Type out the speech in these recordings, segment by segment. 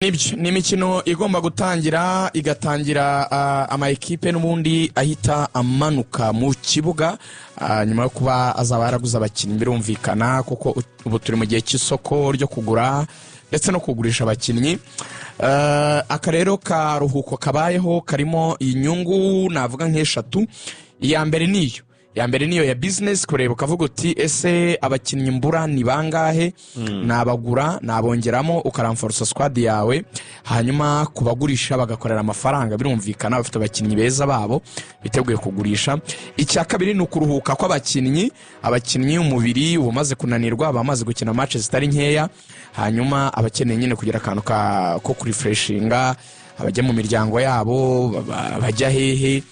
ibyo ni imikino igomba gutangira igatangira ama ekipe n'ubundi ahita amanuka mu kibuga nyuma yo kuba azaba yaraguze abakinnyi birumvikana kuko ubu turi mu gihe cy'isoko ryo kugura ndetse no kugurisha abakinnyi. Akarero karuhuko kabayeho karimo inyungu navuga nk'eshatu. iya mbere niyo ya business, kureba ukavuga uti ese abakinnyi mbura ni bangahe, nabagura nabongeramo ukaramforsa squad yawe, hanyuma kubagurisha bagakorera amafaranga birumvikana bafite abakinnyi beza babo biteguye kugurisha. Icya kabiri ni ukuruhuka kw'abakinnyi umubiri umaze kunanirwa bamaze gukina match zitari nkeya, hanyuma abakeneye nyine kugira akantu ko kurefreshinga, abajya mu miryango yabo bajya hehe,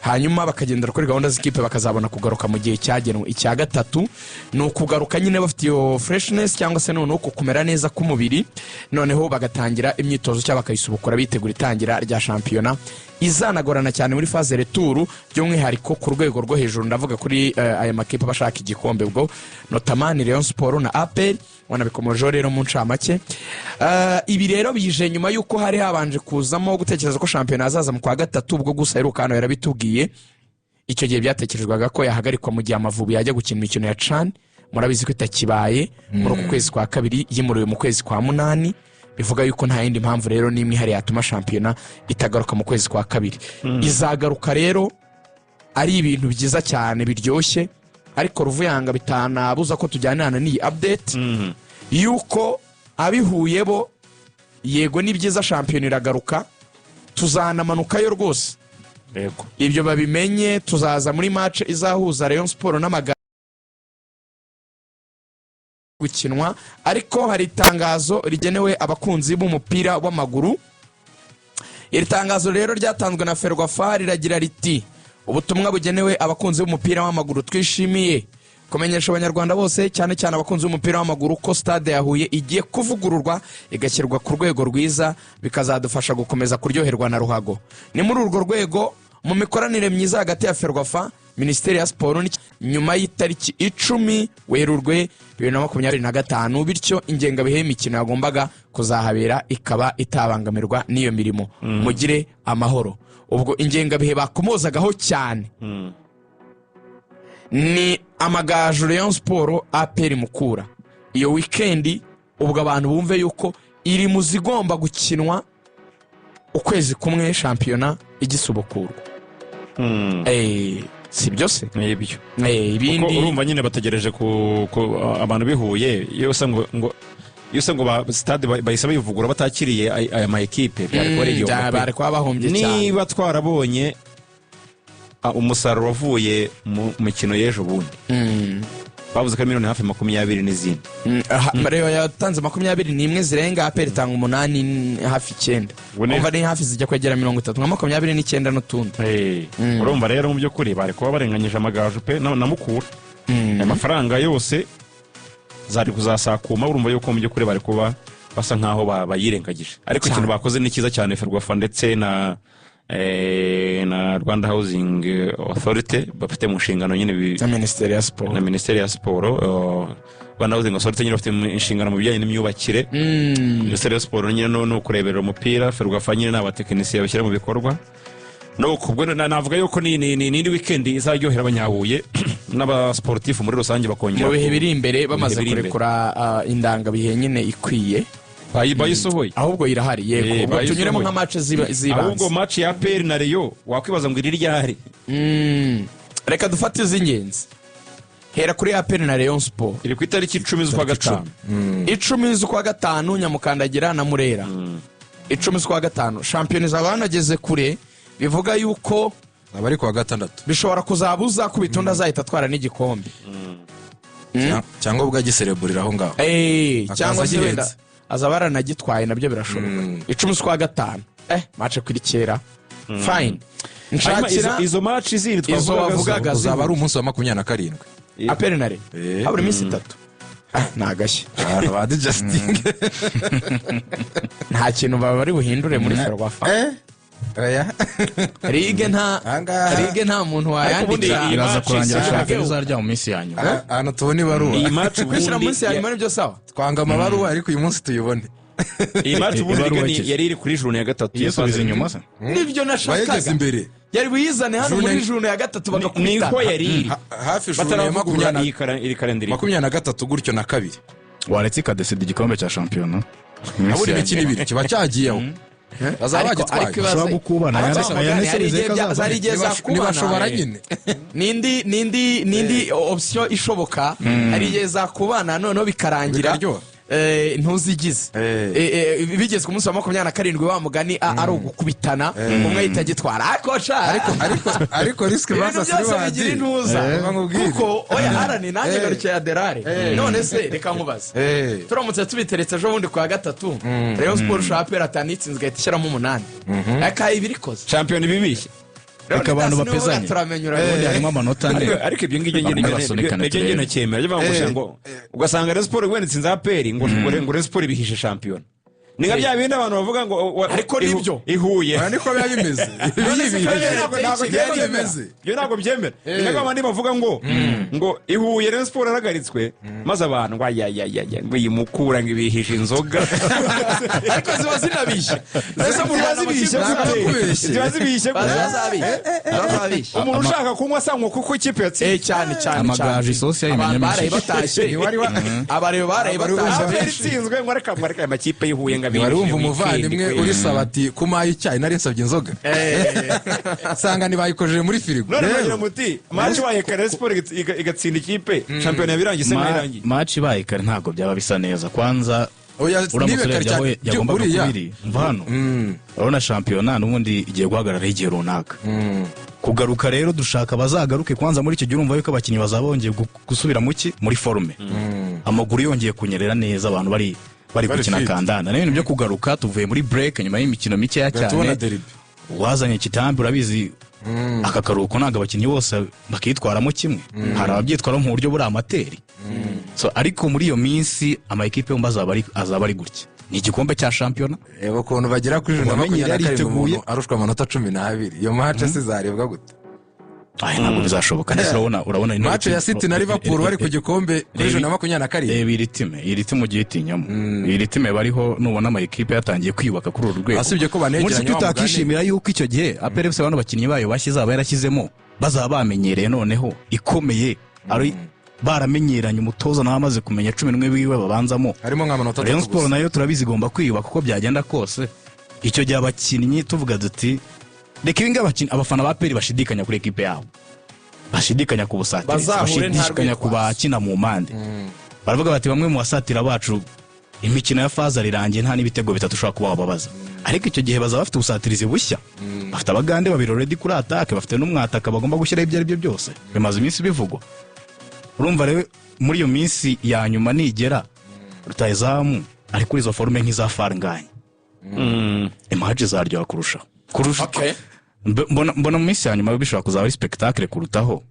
hanyuma bakagendera kuri gahunda z'ikipe bakazabona kugaruka mu gihe cyagenwe. Icya gatatu ni ukugaruka nyine bafite iyo freshness cyangwa se noneho kumera neza k'umubiri, noneho bagatangira imyitozo cyangwa bakayisubukura bitegura itangira rya shampiyona izanagorana cyane muri phase retour, by'umwihariko ku rwego rwo hejuru. Ndavuga kuri aya makipe bashaka igikombe, ubwo notamani Rayon Sport na APR wanabikomojeho rero mu ncamake. Ibi rero bije nyuma yuko hari habanje kuzamo gutekereza ko shampiyona azaza mu kwa gatatu, ubwo gusa heruka hano yarabitubwiye. Icyo gihe byatekerezwaga ko yahagarikwa mu gihe Amavubi yajya gukina imikino ya CHAN, murabizi ko itakibaye muri uku kwezi kwa kabiri, yimuriwe mu kwezi kwa munani. Bivuga yuko nta yindi mpamvu rero n'imwe ihari yatuma shampiyona itagaruka mu kwezi kwa kabiri. Izagaruka rero ari ibintu byiza cyane biryoshye, ariko Ruvuyanga bitanabuza ko tujyanana n'iyi update yuko abihuye bo yego ni byiza shampiyona iragaruka, tuzanamanukayo rwose. Yego. Ibyo babimenye, tuzaza muri match izahuza Rayon Sport n'Amagaju gukinwa, ariko hari itangazo rigenewe abakunzi b'umupira w'amaguru. Iri tangazo rero ryatanzwe na Ferwafa riragira riti: ubutumwa bugenewe abakunzi b'umupira w'amaguru, twishimiye kumenyesha abanyarwanda bose cyane cyane abakunzi b'umupira w'amaguru ko stade ya Huye igiye kuvugururwa igashyirwa ku rwego rwiza, bikazadufasha gukomeza kuryoherwa na ruhago. Ni muri urwo rwego, mu mikoranire myiza hagati ya Ferwafa, Minisiteri ya Siporo nyuma y'itariki 10 Werurwe 2025, bityo ingengabihe y'imikino yagombaga kuzahabera ikaba itabangamirwa n'iyo mirimo. Mugire amahoro. Ubwo ingengabihe bakomozagaho cyane ni Amagaju, Rayon Sport, APR Mukura. Iyo weekend ubwo abantu bumve yuko iri muzigomba gukinwa ukwezi kumwe shampiyona igisubukurwa. Si byose n'ibyo ibindi urumva nyine bategereje ko abantu bihuye yose ngo stade bayisaba yivugura batakiriye aya ma equipe bari kwa bahombye cyane. Niba twarabonye umusaruro wavuye mu mikino y'ejo bundi, bavuze ko miliyoni hafi 20 n'izindi. Mareyo yatanze 21 zirenga, APR itanga 8 hafi 9. Umva ni hafi zijya kwegera 30 nka 29 n'utundi. Urumva rero mu byo kuri bari kuba barenganyije Amagaju pe na Mukura. Amafaranga yose zari kuzasakuma, urumva yuko mu byo kuri bari kuba basa nkaho bayirengagije. Ariko ikintu bakoze ni cyiza cyane Ferwafa ndetse na Rwanda Housing Authority bafite mu nshingano nyine na Minisiteri ya Siporo. Rwanda Housing Authority nyine bafite inshingano mu bijyanye n'imyubakire. Minisiteri ya Siporo nyine no kureberera umupira, Ferwafa nyine n'abatekinisiye bashyira mu bikorwa. No kubwo navuga yuko ni weekend izaryohera abanyahuye n'abasportif muri rusange bakongera mu bihe biri imbere bamaze kurekura indanga bihe nyine ikwiye. Bayisohoye ahubwo irahari, yego tunyuremo nka match zibanze. Ahubwo match ya APR na Rayon wakwibaza ngo iri ryahari. Reka dufate izingenzi. Hera kuri APR na Rayon Sport iri ku itariki 10 z'ukwa gatanu. 10 z'ukwa gatanu Nyamukandagira na Murera. 10 z'ukwa gatanu shampiyona zabanageze kure, bivuga yuko abari kwa gatandatu bishobora kuzabuza ku bitonda azahita atwara n'igikombe. Cyangwa ubwo agisereburira aho ngaho. Cyangwa se wenda azabara nagitwaye nabyo birashoboka. 10 z'ukwa gatanu match kuri kera. Fine. Nshakira izo match ziri twavugaga uzaba ari umunsi wa 27. APR na Rayon habura iminsi 3. Nagashye badi Justin nta kintu bari buhindure muri Ferwafa. Ligue nta muntu wayandikira iraza kurangira shampiyona izarya mu minsi yanyu. Hano tubone ibaruwa iyi match kwishyira munsi ya nyuma nibyo sawa. Twanga amabaruwa ariko uyu munsi tuyibone. iyi match ubundi Ibaruwa Liga ki? yari iri kuri juru ya gatatu yisubiza inyuma se nibyo bayageze nashakaga imbere yari buyizane hano June- muri june ya gatatu niko bagakubitana yari iri hafi ijuru ya bataravugurura makumyabiri iri kalendari 23 gutyo na kabiri waretse ikadesida igikombe cya shampiyona abura imikino ibiri kiba cyagiyeho bazaba bagitwaye ushobora gukubana zari igihe ntibashobora zakubana nyine n'indi option ishoboka hari igihe zakubana noneho bikarangira Bikaryoha. ntuzigize bigeze ku munsi wa 27 wa mugani ari ugukubitana umwe ahita agitwara ariko risike ibintu basasi byose bigira intuza kuko oya harani nanjye garukiye aderare none se reka nkubaze turamutse tubiteretse ejo bundi kwa gatatu Rayon Sport shapera atanitsinze igahita ishyiramo 8 akaye ibirikoze shampiyona ibibishye reka abantu bapezanye turamenyura ubundi harimo amanota ane ariko ibyo ngibyo Bamwe basunikana nibyo turebe. ngibyo nacyemera ngo ugasanga Rayon Sport wenda itsinze APR ngo Rayon Sport ibihishe shampiyona ni nka bya bindi abantu bavuga ngo Ariko nibyo. ihuye niko biba bimeze ibyo ntabwo byemera ni nka abandi bavuga ngo ihuye Rayon Sport aragaritswe maze abantu ngo ayayayaya ngo yimukura ngo ibihishe inzoga ariko ziba zinabishye ziba zibishye bazabishye umuntu ushaka kunywa asangwa kuko ikipe yatsinze cyane amagaju isosi abantu yayimenyemo barayibatashye abareba barayibatashye APR itsinzwe ngo reka aya makipe yihuye ngo wari wumva weekend, umuvandimwe weekend. urisaba ati kumaye icyayi nari nsabye inzoga nsanga ntibayikojeje muri firigo none mwagira muti match waye kare Sport igatsinda ikipe shampiyona yabirangiye irangiye match ibaye kare ntabwo byaba bisa neza kwanza oya uramutse nibe kare urebye aho cyane yagombaga buriya kubiri mva hano urabona shampiyona n'ubundi igiye guhagarara igihe runaka kugaruka rero dushaka bazagaruke kwanza muri icyo gihe urumva yuko abakinnyi bazaba bongeye gusubira muri forume amaguru yongeye kunyerera neza abantu bari gukina fit. kandanda n'ibintu byo kugaruka tuvuye muri break nyuma y'imikino mikeya tubona cyane deribi wazanye kitambi urabizi aka karuhuko ntabwo abakinnyi bose bakitwaramo kimwe hari ababyitwaramo mu buryo buri amateri so ariko muri iyo minsi amakipe yombi azaba ari gutya ni igikombe cya shampiyona reba ukuntu bagera kuri jana Uwamenye yari 27 yiteguye. umuntu arushwa amanota 12 iyo match se zarebwa gute ntabwo bizashoboka ndetse urabona ino match ya City na Liverpool bari ku gikombe kuri jana 27 reba iri time ugiye itinyamo iri time bariho nubona amakipe yatangiye kwiyubaka kuri uru rwego asibye ko banegeranye muri cyo utakishimira yuko icyo gihe APR bano bakinnyi bayo bazaba yarashyizemo bazaba bamenyereye noneho ikomeye ari baramenyeranye umutoza nawe amaze kumenya 11 biwe babanzamo harimo nk'amanota Rayon Sport nayo turabizi igomba kwiyubaka uko byagenda kose icyo gihe abakinnyi tuvuga duti reka ibi ngibi abafana ba APR bashidikanya kuri ekipe yabo bashidikanya ku busatirizi Bazahure nta bashidikanya ku rwitwazo. bakina mu mpande baravuga bati bamwe mu basatira bacu imikino ya faza rirangiye nta n'ibitego bitatu ushobora kuba wababaza ariko icyo gihe bazaba bafite ubusatirizi bushya bafite abagande babiri already kuri atake bafite n'umwataka bagomba gushyiraho ibyo ari byo byose bimaze iminsi bivugwa urumva rero muri iyo minsi ya nyuma nigera rutayizamu ari kuri izo forume nk'iza faranganye imaje zaryoha kurushaho Okay. mbona mu minsi ya nyuma bishobora kuzaba ari spectacle kurutaho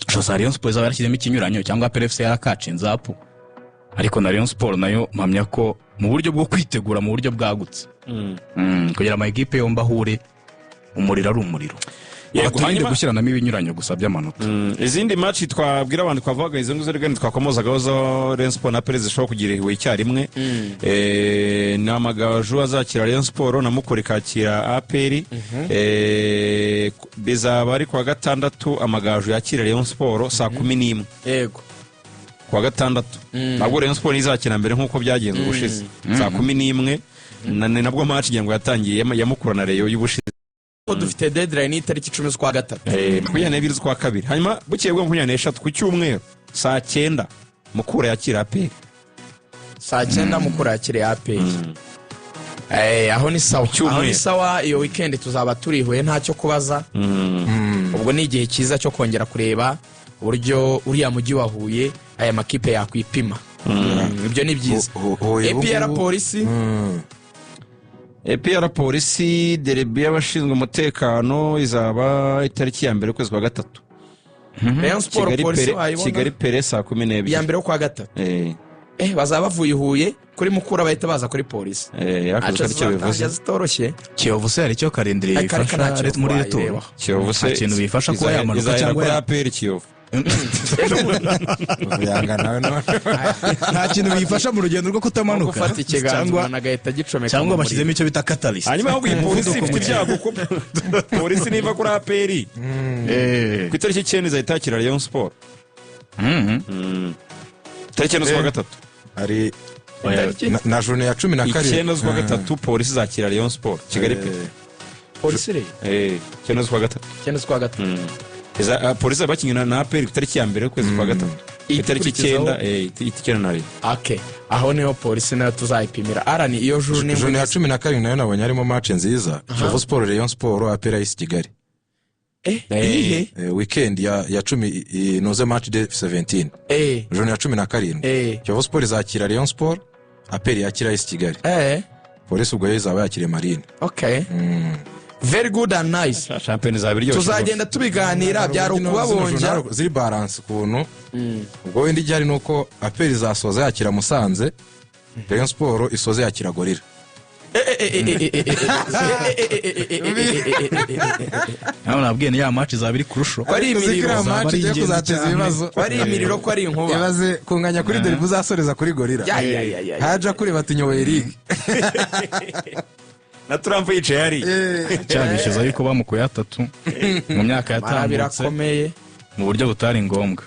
shasa Rayon Sport izaba yarashyizemo ikinyuranyo cyangwa PFC yarakaca inzapu ariko na Rayon Sport nayo mpamya ko mu buryo bwo kwitegura mu buryo bwagutse kugira amakipe yombi ahure umuriro ari umuriro baturinde gushyiranamo ibinyuranyo gusa by'amanota izindi match twabwira abantu twavuga izo nguzo rero twakomozagaho zo Rayon Sport na Perez zishobora kugira ihuye icyarimwe ni amagaju azakira Rayon Sport na Mukura ikakira APR bizaba ari kuwa gatandatu amagaju yakira Rayon Sport saa 11 yego kuwa gatandatu nabwo Rayon Sport izakina mbere nk'uko byagenze ubushize saa 11 nabwo match ngengo yatangiye ya Mukura na Rayon y'ubushize ko dufite deadline y'itariki 10 z'ukwa gatatu 22 z'ukwa kabiri hanyuma bukeye bwo 23 ku cyumweru saa 9 Mukura yakira APR saa 9 Mukura yakiriye APR aho ni sawa aho ni sawa iyo weekend tuzaba turihuye ntacyo kubaza ubwo ni igihe cyiza cyo kongera kureba uburyo uriya mujyi wa Huye aya makipe yakwipima ibyo ni byiza APR polisi APR polisi derby y'abashinzwe umutekano izaba itariki ya mbere kwezi kwa gatatu Rayon Sport polisi wayibona Kigali Pere saa 12 ya mbere kwa gatatu bazaba bavuye Huye kuri Mukura bahita baza kuri polisi yakoze icyo bivuze zitoroshye Kiyovu se hari cyo karindiriye bifasha muri returo Kiyovu se ikintu bifasha kuba yamanuka cyangwa ya APR Kiyovu Yanga nawe none nta kintu biyifasha mu rugendo rwo kutamanuka gufata ikiganza umuntu agahita agicomeka cyangwa mu bashyizemo icyo bita catalyst. hanyuma ahubwo iyi polisi ifite ibyago ko polisi niva kuri aperi ku itariki 9 izahita yakira Rayon Sport. Itariki 9 z'ukwa gatatu hari na journée ya 12 9 z'ukwa gatatu polisi izakira Rayon Sport Kigali pe. polisi rero 9 z'ukwa gatatu cyane kwa gatatu polisi bakinnye na aperi ku itariki ya mbere y'ukwezi kwa gatatu. Itariki 9 itikena nari. Okay, aho niho polisi nayo tuzayipimira. Arani iyo journée ya 17 nayo nabonye harimo match nziza. Kiyovu Sport Rayon Sport apera isi Kigali. Weekend ya 10 inoze match day 17. Journée ya 17. Kiyovu Sport izakira Rayon Sport, aperi yakira isi Kigali. Polisi ubwo izaba yakiriye Marine. Okay. Very good and nice. Champions zabiryoshye. Tuzagenda tubiganira byaro kubabonja ziri balance kuntu. Ubwo windi ryari nuko aperi zasoza yakira Musanze, Rayon Sport isoze yakira Gorilla. Naho nabwiye ni ya match zabiri kurusho. Ari imiriro match yo kuzateza ibibazo. Ari imiriro ko ari inkuba. Yabaze kunganya kuri derby uzasoreza kuri Gorilla. Haja kuri batinyowe league. Na Trump yicaye ari cyabishiza yuko bamukuye 3 mu myaka yatambutse birakomeye mu buryo butari ngombwa.